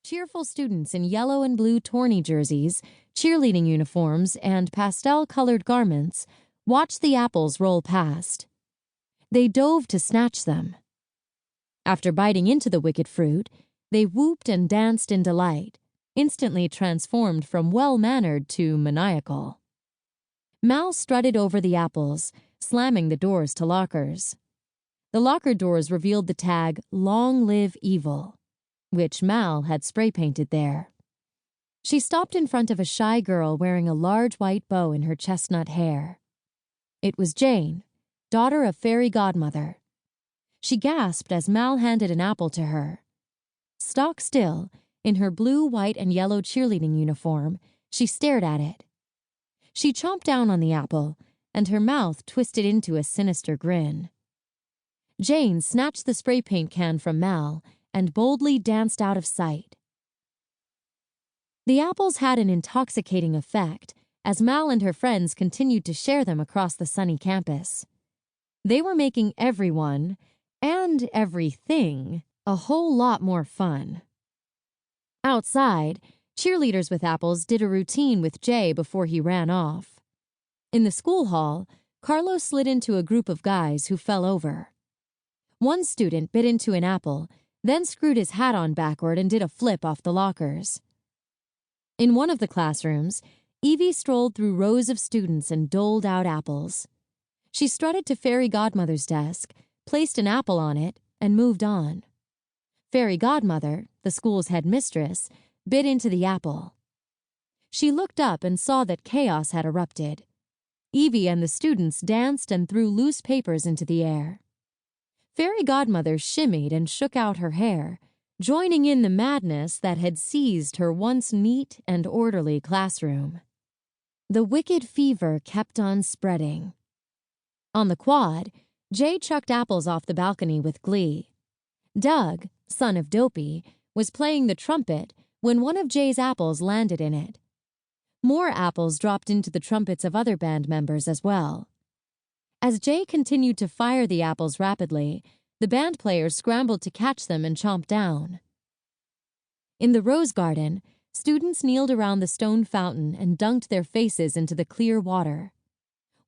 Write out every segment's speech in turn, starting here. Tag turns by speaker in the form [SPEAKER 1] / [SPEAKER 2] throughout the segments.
[SPEAKER 1] Cheerful students in yellow and blue tourney jerseys, cheerleading uniforms, and pastel-colored garments watched the apples roll past. They dove to snatch them. After biting into the wicked fruit, they whooped and danced in delight, instantly transformed from well-mannered to maniacal. Mal strutted over the apples, slamming the doors to lockers. The locker doors revealed the tag, "Long Live Evil," which Mal had spray-painted there. She stopped in front of a shy girl wearing a large white bow in her chestnut hair. It was Jane, daughter of Fairy Godmother. She gasped as Mal handed an apple to her. Stock still, in her blue, white, and yellow cheerleading uniform, she stared at it. She chomped down on the apple, and her mouth twisted into a sinister grin. Jane snatched the spray paint can from Mal and boldly danced out of sight. The apples had an intoxicating effect as Mal and her friends continued to share them across the sunny campus. They were making everyone, and everything, a whole lot more fun. Outside, cheerleaders with apples did a routine with Jay before he ran off. In the school hall, Carlos slid into a group of guys who fell over. One student bit into an apple, then screwed his hat on backward and did a flip off the lockers. In one of the classrooms, Evie strolled through rows of students and doled out apples. She strutted to Fairy Godmother's desk, placed an apple on it, and moved on. Fairy Godmother, the school's headmistress, bit into the apple. She looked up and saw that chaos had erupted. Evie and the students danced and threw loose papers into the air. Fairy Godmother shimmied and shook out her hair, joining in the madness that had seized her once neat and orderly classroom. The wicked fever kept on spreading. On the quad, Jay chucked apples off the balcony with glee. Doug, son of Dopey, was playing the trumpet when one of Jay's apples landed in it. More apples dropped into the trumpets of other band members as well. As Jay continued to fire the apples rapidly, the band players scrambled to catch them and chomp down. In the rose garden, students kneeled around the stone fountain and dunked their faces into the clear water.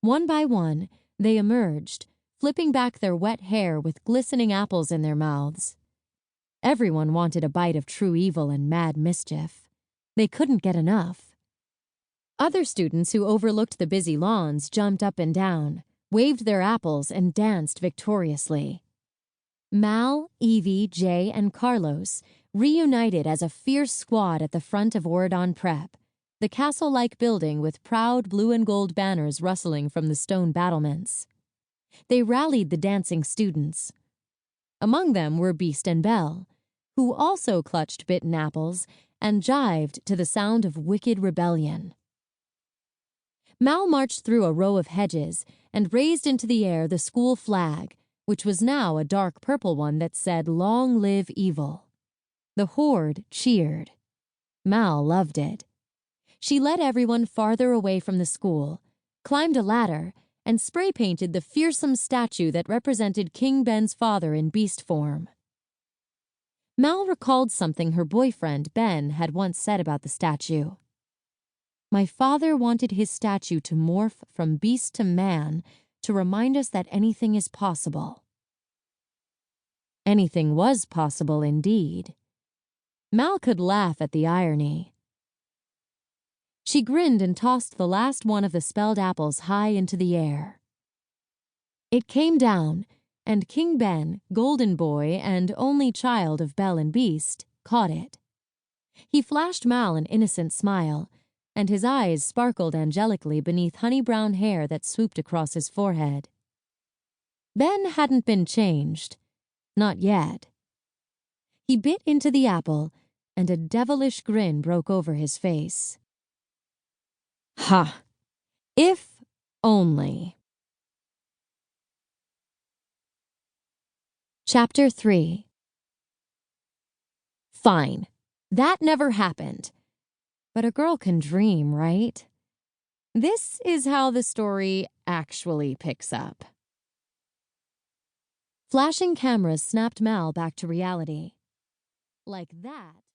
[SPEAKER 1] One by one, they emerged, flipping back their wet hair with glistening apples in their mouths. Everyone wanted a bite of true evil and mad mischief. They couldn't get enough. Other students who overlooked the busy lawns jumped up and down, waved their apples, and danced victoriously. Mal, Evie, Jay, and Carlos reunited as a fierce squad at the front of Auradon Prep, the castle-like building with proud blue and gold banners rustling from the stone battlements. They rallied the dancing students. Among them were Beast and Belle, who also clutched bitten apples and jived to the sound of wicked rebellion. Mal marched through a row of hedges and raised into the air the school flag, which was now a dark purple one that said, "Long Live Evil." The horde cheered. Mal loved it. She led everyone farther away from the school, climbed a ladder, and spray-painted the fearsome statue that represented King Ben's father in beast form. Mal recalled something her boyfriend, Ben, had once said about the statue. "My father wanted his statue to morph from beast to man to remind us that anything is possible." Anything was possible indeed. Mal could laugh at the irony. She grinned and tossed the last one of the spelled apples high into the air. It came down, and King Ben, golden boy and only child of Belle and Beast, caught it. He flashed Mal an innocent smile, and his eyes sparkled angelically beneath honey-brown hair that swooped across his forehead. Ben hadn't been changed. Not yet. He bit into the apple, and a devilish grin broke over his face. Ha! If only. Chapter 3. Fine. That never happened. But a girl can dream, right? This is how the story actually picks up. Flashing cameras snapped Mal back to reality. Like that.